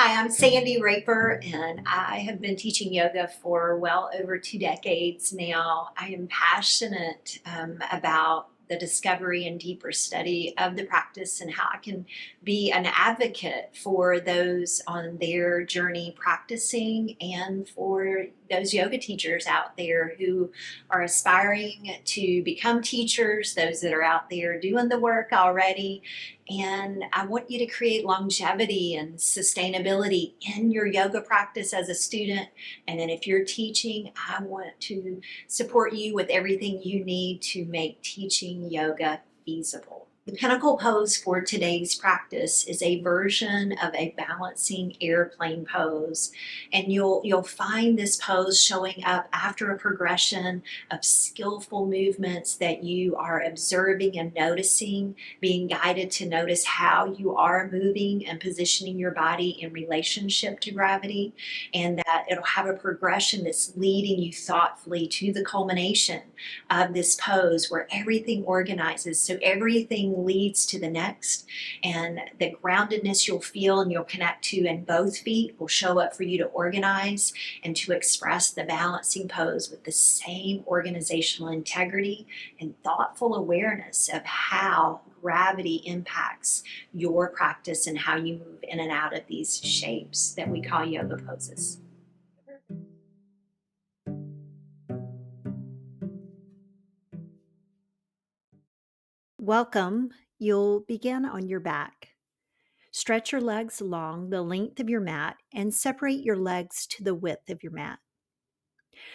Hi, I'm Sandy Raper, and I have been teaching yoga for well over 2 decades now. I am passionate about the discovery and deeper study of the practice and how I can be an advocate for those on their journey practicing and for those yoga teachers out there who are aspiring to become teachers, those that are out there doing the work already. And I want you to create longevity and sustainability in your yoga practice as a student. And then if you're teaching, I want to support you with everything you need to make teaching yoga feasible. The pinnacle pose for today's practice is a version of a balancing airplane pose. And you'll find this pose showing up after a progression of skillful movements that you are observing and noticing, being guided to notice how you are moving and positioning your body in relationship to gravity, and that it'll have a progression that's leading you thoughtfully to the culmination of this pose where everything organizes. So everything leads to the next, and the groundedness you'll feel and you'll connect to in both feet will show up for you to organize and to express the balancing pose with the same organizational integrity and thoughtful awareness of how gravity impacts your practice and how you move in and out of these shapes that we call yoga poses. Welcome. You'll begin on your back. Stretch your legs along the length of your mat and separate your legs to the width of your mat.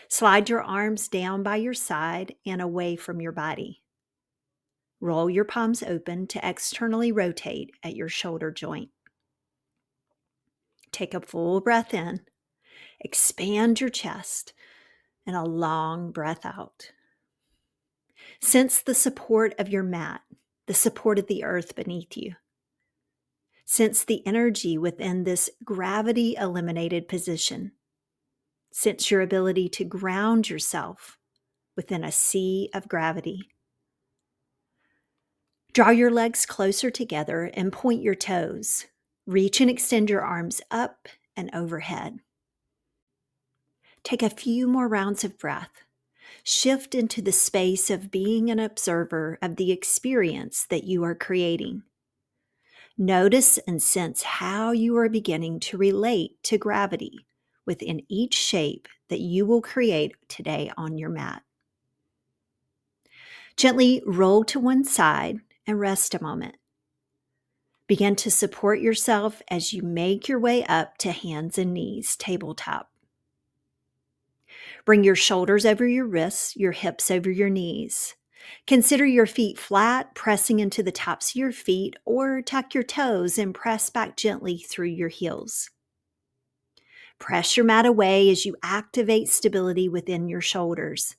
Slide your arms down by your side and away from your body. Roll your palms open to externally rotate at your shoulder joint. Take a full breath in, expand your chest, and a long breath out. Sense the support of your mat, the support of the earth beneath you. Sense the energy within this gravity-eliminated position. Sense your ability to ground yourself within a sea of gravity. Draw your legs closer together and point your toes. Reach and extend your arms up and overhead. Take a few more rounds of breath. Shift into the space of being an observer of the experience that you are creating. Notice and sense how you are beginning to relate to gravity within each shape that you will create today on your mat. Gently roll to one side and rest a moment. Begin to support yourself as you make your way up to hands and knees, tabletop. Bring your shoulders over your wrists, your hips over your knees. Consider your feet flat, pressing into the tops of your feet, or tuck your toes and press back gently through your heels. Press your mat away as you activate stability within your shoulders.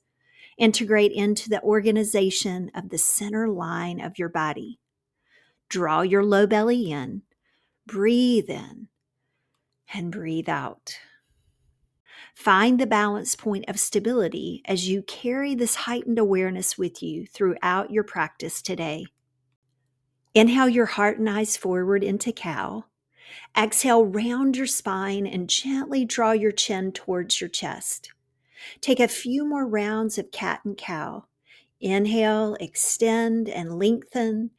Integrate into the organization of the center line of your body. Draw your low belly in, breathe in, and breathe out. Find the balance point of stability as you carry this heightened awareness with you throughout your practice today. Inhale your heart and eyes forward into cow. Exhale, round your spine and gently draw your chin towards your chest. Take a few more rounds of cat and cow. Inhale, extend and lengthen.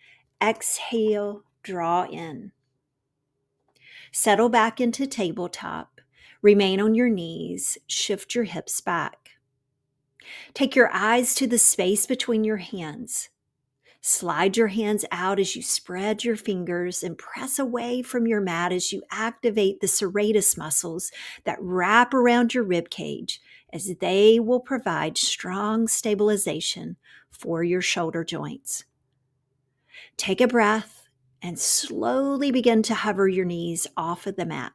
Exhale, draw in. Settle back into tabletop. Remain on your knees. Shift your hips back. Take your eyes to the space between your hands. Slide your hands out as you spread your fingers and press away from your mat as you activate the serratus muscles that wrap around your rib cage, as they will provide strong stabilization for your shoulder joints. Take a breath and slowly begin to hover your knees off of the mat.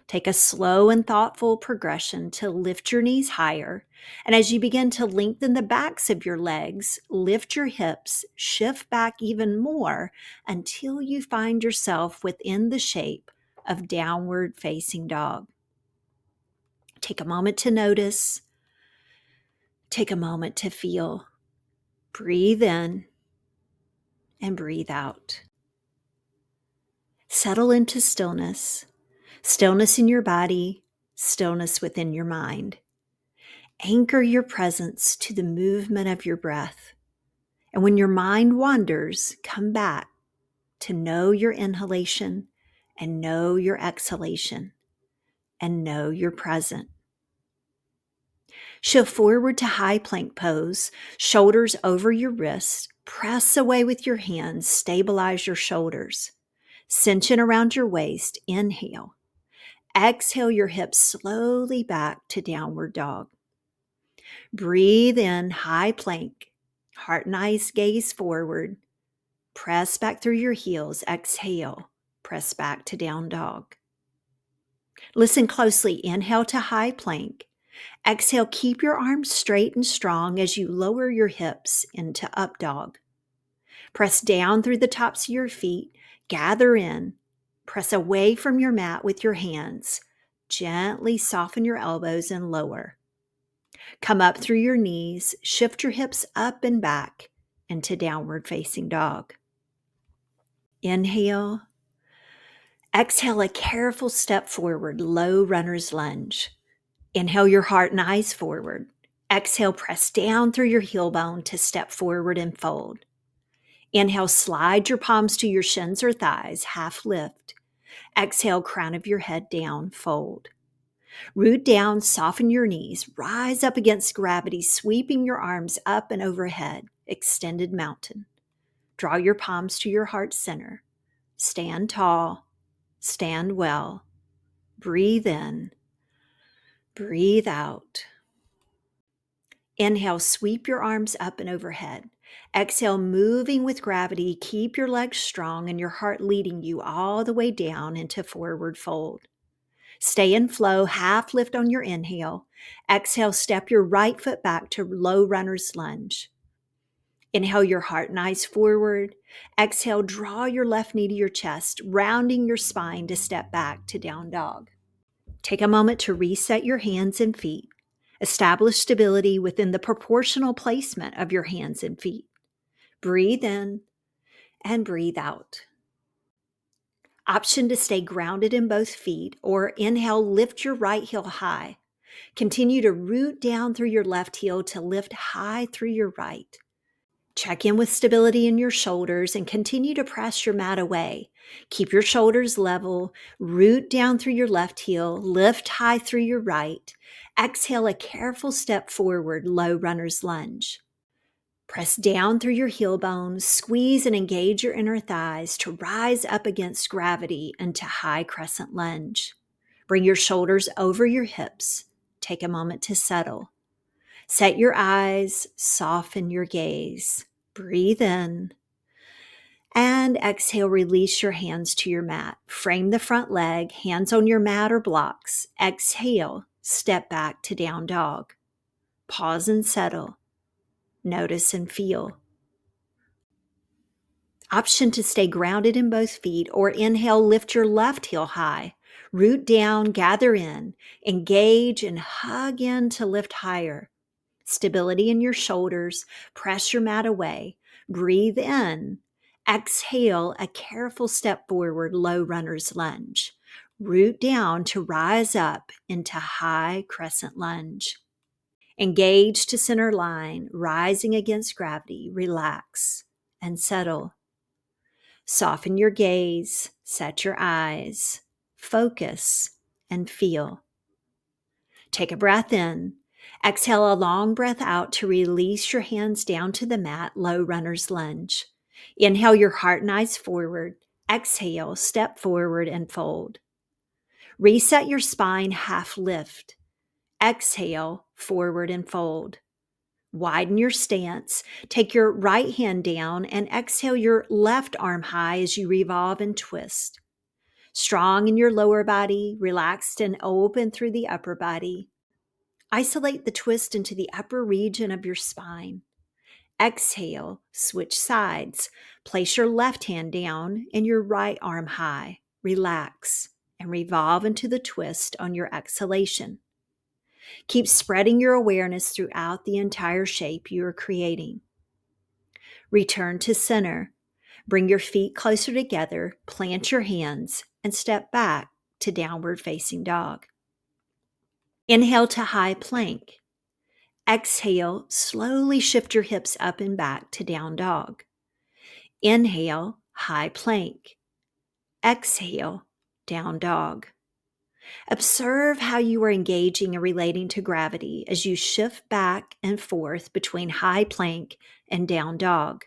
Take a slow and thoughtful progression to lift your knees higher. And as you begin to lengthen the backs of your legs, lift your hips, shift back even more until you find yourself within the shape of downward facing dog. Take a moment to notice. Take a moment to feel. Breathe in and breathe out. Settle into stillness Stillness in your body, stillness within your mind. Anchor your presence to the movement of your breath. And when your mind wanders, come back to know your inhalation and know your exhalation and know you're present. Shift forward to high plank pose, shoulders over your wrists. Press away with your hands, stabilize your shoulders. Cinch in around your waist, inhale. Exhale your hips slowly back to downward dog. Breathe in, high plank. Heart and eyes gaze forward. Press back through your heels. Exhale. Press back to down dog. Listen closely. Inhale to high plank. Exhale, keep your arms straight and strong as you lower your hips into up dog. Press down through the tops of your feet. Gather in. Press away from your mat with your hands. Gently soften your elbows and lower. Come up through your knees. Shift your hips up and back into downward facing dog. Inhale. Exhale a careful step forward, low runner's lunge. Inhale your heart and eyes forward. Exhale, press down through your heel bone to step forward and fold. Inhale, slide your palms to your shins or thighs, half lift. Exhale, crown of your head down, fold. Root down, soften your knees, rise up against gravity, sweeping your arms up and overhead, extended mountain. Draw your palms to your heart center. Stand tall, stand well. Breathe in, breathe out. Inhale, sweep your arms up and overhead. Exhale, moving with gravity. Keep your legs strong and your heart leading you all the way down into forward fold. Stay in flow, half lift on your inhale. Exhale, step your right foot back to low runner's lunge. Inhale your heart and eyes forward. Exhale, draw your left knee to your chest, rounding your spine to step back to down dog. Take a moment to reset your hands and feet. Establish stability within the proportional placement of your hands and feet. Breathe in and breathe out. Option to stay grounded in both feet, or inhale, lift your right heel high. Continue to root down through your left heel to lift high through your right. Check in with stability in your shoulders and continue to press your mat away. Keep your shoulders level, root down through your left heel, lift high through your right. Exhale a careful step forward, low runner's lunge. Press down through your heel bones, squeeze and engage your inner thighs to rise up against gravity into high crescent lunge. Bring your shoulders over your hips. Take a moment to settle. Set your eyes, soften your gaze. Breathe in. And exhale, release your hands to your mat. Frame the front leg, hands on your mat or blocks. Exhale, step back to down dog. Pause and settle. Notice and feel. Option to stay grounded in both feet, or inhale, lift your left heel high. Root down, gather in, engage and hug in to lift higher. Stability in your shoulders, press your mat away. Breathe in. Exhale, a careful step forward, low runner's lunge. Root down to rise up into high crescent lunge. Engage to center line, rising against gravity. Relax and settle. Soften your gaze, set your eyes, focus, and feel. Take a breath in. Exhale a long breath out to release your hands down to the mat, low runner's lunge. Inhale your heart and eyes forward. Exhale, step forward and fold. Reset your spine, half lift. Exhale, forward and fold. Widen your stance. Take your right hand down and exhale your left arm high as you revolve and twist. Strong in your lower body, relaxed and open through the upper body. Isolate the twist into the upper region of your spine. Exhale, switch sides. Place your left hand down and your right arm high. Relax and revolve into the twist on your exhalation. Keep spreading your awareness throughout the entire shape you are creating. Return to center. Bring your feet closer together, plant your hands, and step back to downward facing dog. Inhale to high plank. Exhale, slowly shift your hips up and back to down dog. Inhale, high plank. Exhale, down dog. Observe how you are engaging and relating to gravity as you shift back and forth between high plank and down dog.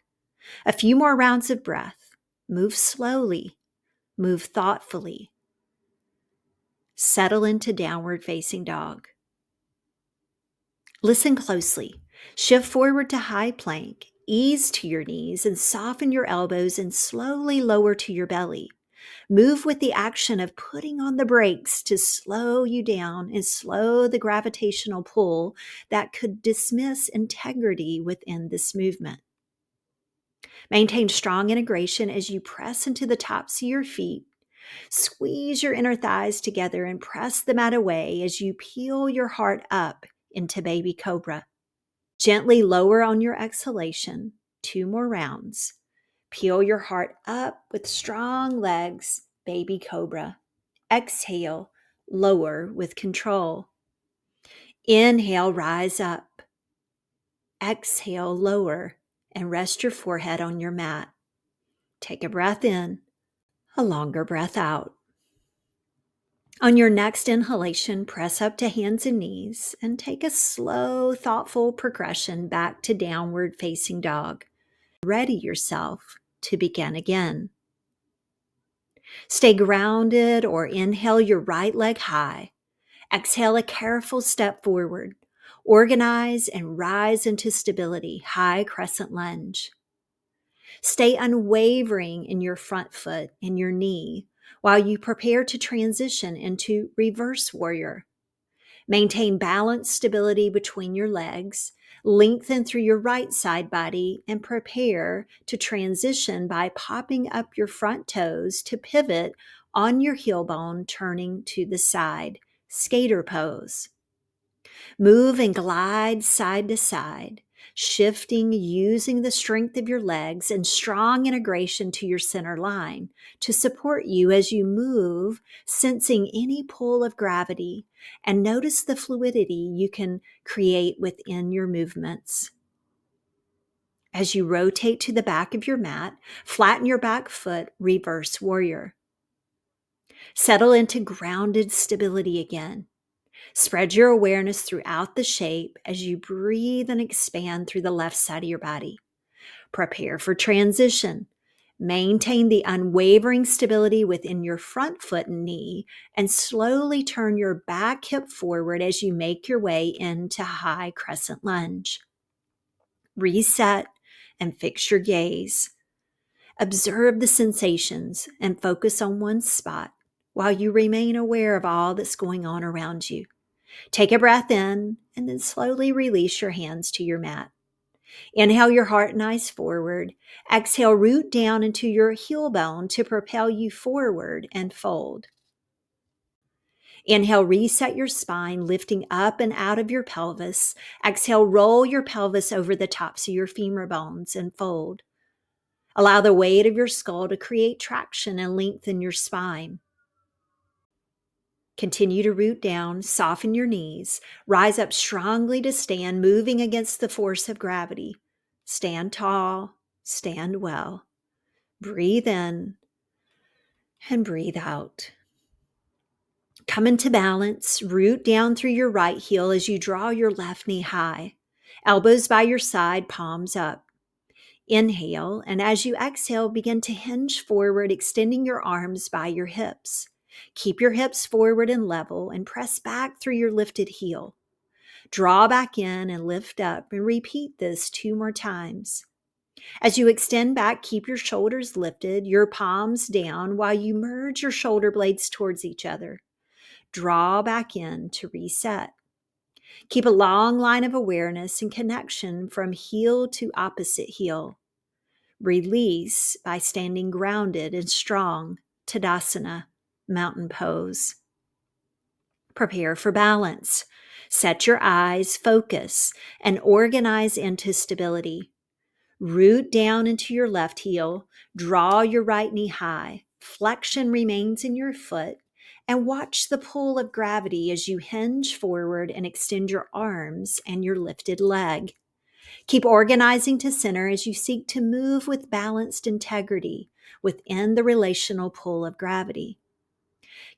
A few more rounds of breath. Move slowly. Move thoughtfully. Settle into downward facing dog. Listen closely. Shift forward to high plank. Ease to your knees and soften your elbows and slowly lower to your belly. Move with the action of putting on the brakes to slow you down and slow the gravitational pull that could dismiss integrity within this movement. Maintain strong integration as you press into the tops of your feet. Squeeze your inner thighs together and press the mat away as you peel your heart up into baby cobra. Gently lower on your exhalation. 2 more rounds. Peel your heart up with strong legs, baby cobra. Exhale, lower with control. Inhale, rise up. Exhale, lower, and rest your forehead on your mat. Take a breath in, a longer breath out. On your next inhalation, press up to hands and knees and take a slow, thoughtful progression back to downward facing dog. Ready yourself to begin again. Stay grounded or inhale your right leg high. Exhale a careful step forward. Organize and rise into stability, high crescent lunge. Stay unwavering in your front foot and your knee while you prepare to transition into reverse warrior. Maintain balanced stability between your legs, lengthen through your right side body, and prepare to transition by popping up your front toes to pivot on your heel bone, turning to the side, skater pose. Move and glide side to side, shifting using the strength of your legs and strong integration to your center line to support you as you move, sensing any pull of gravity, and notice the fluidity you can create within your movements. As you rotate to the back of your mat, flatten your back foot, reverse warrior. Settle into grounded stability again. Spread your awareness throughout the shape as you breathe and expand through the left side of your body. Prepare for transition. Maintain the unwavering stability within your front foot and knee, and slowly turn your back hip forward as you make your way into high crescent lunge. Reset and fix your gaze. Observe the sensations and focus on one spot while you remain aware of all that's going on around you. Take a breath in and then slowly release your hands to your mat. Inhale your heart and eyes forward. Exhale, root down into your heel bone to propel you forward and fold. Inhale, reset your spine, lifting up and out of your pelvis. Exhale, roll your pelvis over the tops of your femur bones and fold. Allow the weight of your skull to create traction and lengthen your spine. Continue to root down, soften your knees, rise up strongly to stand, moving against the force of gravity. Stand tall, stand well. Breathe in and breathe out. Come into balance, root down through your right heel as you draw your left knee high. Elbows by your side, palms up. Inhale, and as you exhale, begin to hinge forward, extending your arms by your hips. Keep your hips forward and level and press back through your lifted heel. Draw back in and lift up and repeat this 2 more times. As you extend back, keep your shoulders lifted, your palms down while you merge your shoulder blades towards each other. Draw back in to reset. Keep a long line of awareness and connection from heel to opposite heel. Release by standing grounded and strong, Tadasana, mountain pose. Prepare for balance. Set your eyes, focus, and organize into stability. Root down into your left heel. Draw your right knee high. Flexion remains in your foot. And watch the pull of gravity as you hinge forward and extend your arms and your lifted leg. Keep organizing to center as you seek to move with balanced integrity within the relational pull of gravity.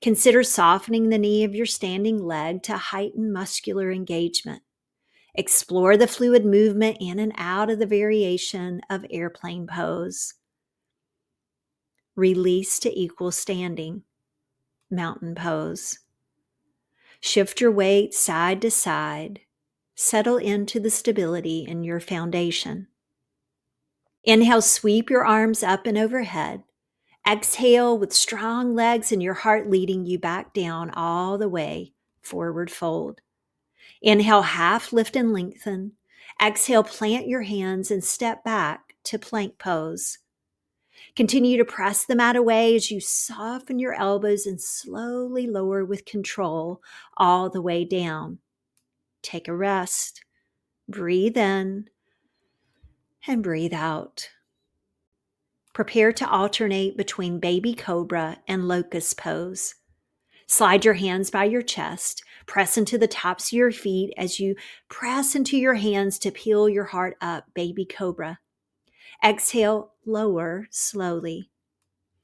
Consider softening the knee of your standing leg to heighten muscular engagement. Explore the fluid movement in and out of the variation of airplane pose. Release to equal standing, mountain pose. Shift your weight side to side. Settle into the stability in your foundation. Inhale, sweep your arms up and overhead. Exhale with strong legs and your heart leading you back down all the way, forward fold. Inhale, half lift and lengthen. Exhale, plant your hands and step back to plank pose. Continue to press the mat away as you soften your elbows and slowly lower with control all the way down. Take a rest. Breathe in and breathe out. Prepare to alternate between baby cobra and locust pose. Slide your hands by your chest. Press into the tops of your feet as you press into your hands to peel your heart up, baby cobra. Exhale, lower slowly.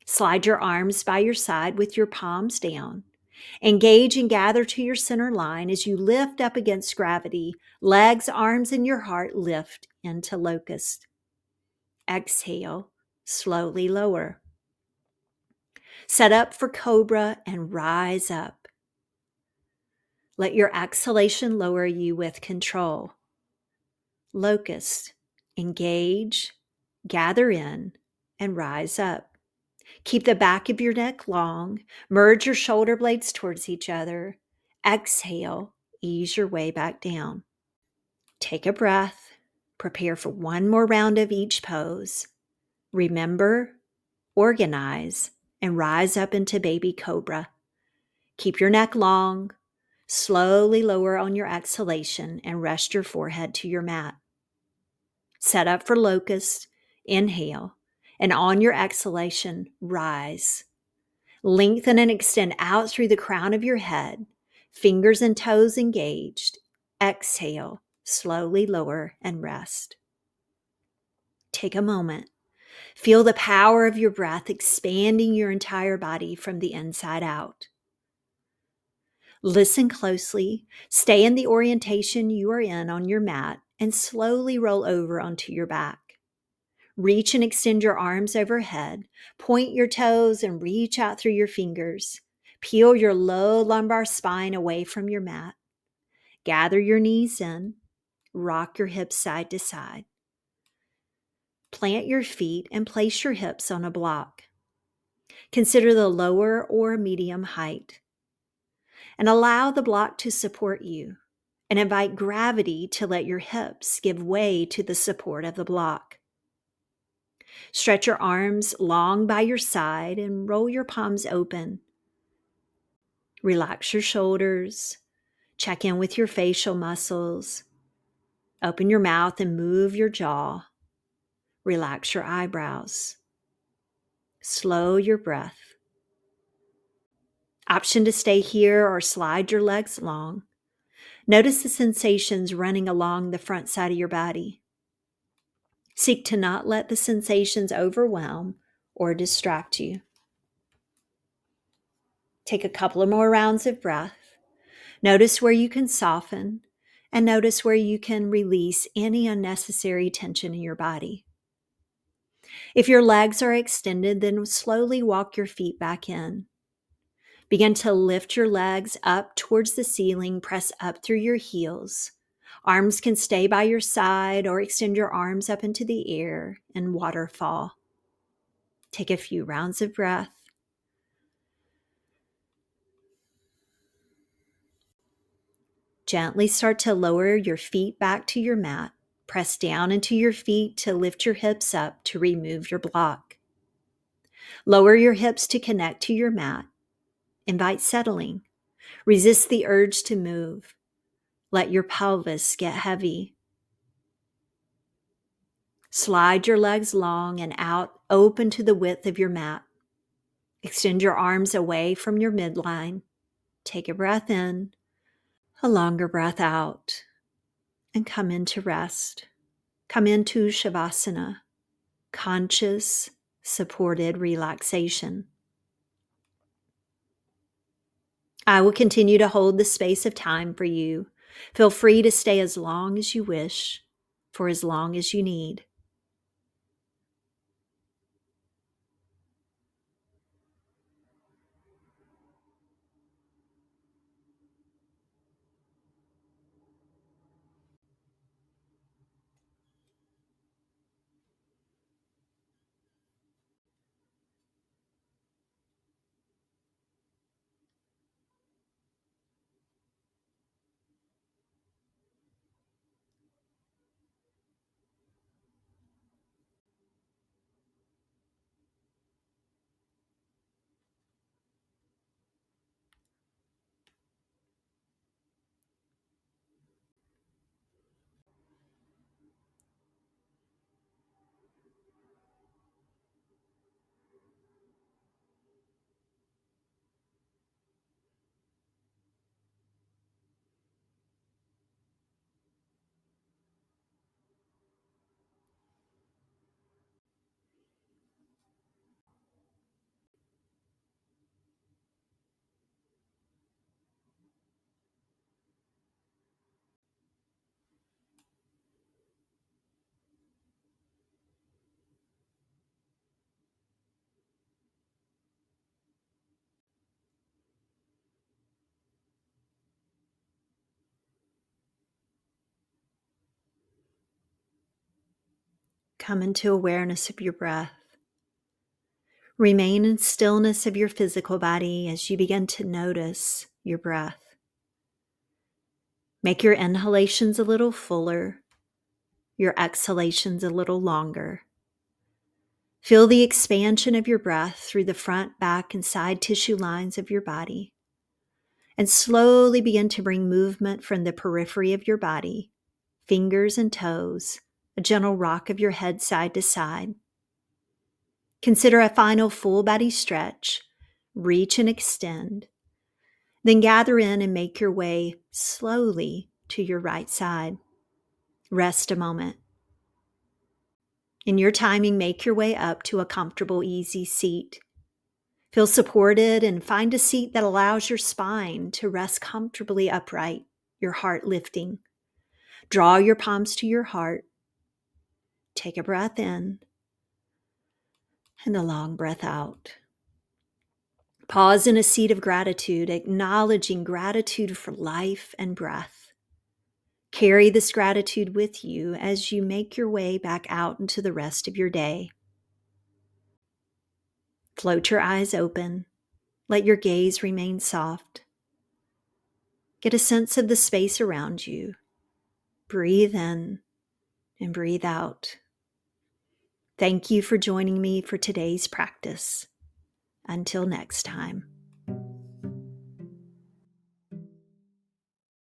Slide your arms by your side with your palms down. Engage and gather to your center line as you lift up against gravity. Legs, arms, and your heart lift into locust. Exhale, slowly lower. Set up for cobra and rise up. Let your exhalation lower you with control. Locust, engage, gather in, and rise up. Keep the back of your neck long. Merge your shoulder blades towards each other. Exhale, ease your way back down. Take a breath. Prepare for one more round of each pose. Remember, organize, and rise up into baby cobra. Keep your neck long. Slowly lower on your exhalation and rest your forehead to your mat. Set up for locust. Inhale. And on your exhalation, rise. Lengthen and extend out through the crown of your head. Fingers and toes engaged. Exhale. Slowly lower and rest. Take a moment. Feel the power of your breath expanding your entire body from the inside out. Listen closely, stay in the orientation you are in on your mat, and slowly roll over onto your back. Reach and extend your arms overhead, point your toes and reach out through your fingers. Peel your low lumbar spine away from your mat. Gather your knees in, rock your hips side to side. Plant your feet and place your hips on a block. Consider the lower or medium height. And allow the block to support you, and invite gravity to let your hips give way to the support of the block. Stretch your arms long by your side and roll your palms open. Relax your shoulders. Check in with your facial muscles. Open your mouth and move your jaw. Relax your eyebrows. Slow your breath. Option to stay here or slide your legs long. Notice the sensations running along the front side of your body. Seek to not let the sensations overwhelm or distract you. Take a couple of more rounds of breath. Notice where you can soften and notice where you can release any unnecessary tension in your body. If your legs are extended, then slowly walk your feet back in. Begin to lift your legs up towards the ceiling, press up through your heels. Arms can stay by your side or extend your arms up into the air and waterfall. Take a few rounds of breath. Gently start to lower your feet back to your mat. Press down into your feet to lift your hips up to remove your block. Lower your hips to connect to your mat. Invite settling. Resist the urge to move. Let your pelvis get heavy. Slide your legs long and out, open to the width of your mat. Extend your arms away from your midline. Take a breath in, a longer breath out, and come into rest. Come into Shavasana, conscious, supported relaxation. I will continue to hold the space of time for you. Feel free to stay as long as you wish, for as long as you need. Come into awareness of your breath. Remain in stillness of your physical body as you begin to notice your breath. Make your inhalations a little fuller, your exhalations a little longer. Feel the expansion of your breath through the front, back, and side tissue lines of your body. And slowly begin to bring movement from the periphery of your body, fingers and toes, a gentle rock of your head side to side. Consider a final full body stretch. Reach and extend. Then gather in and make your way slowly to your right side. Rest a moment. In your timing, make your way up to a comfortable, easy seat. Feel supported and find a seat that allows your spine to rest comfortably upright, your heart lifting. Draw your palms to your heart. Take a breath in and a long breath out. Pause in a seat of gratitude, acknowledging gratitude for life and breath. Carry this gratitude with you as you make your way back out into the rest of your day. Float your eyes open. Let your gaze remain soft. Get a sense of the space around you. Breathe in and breathe out. Thank you for joining me for today's practice. Until next time.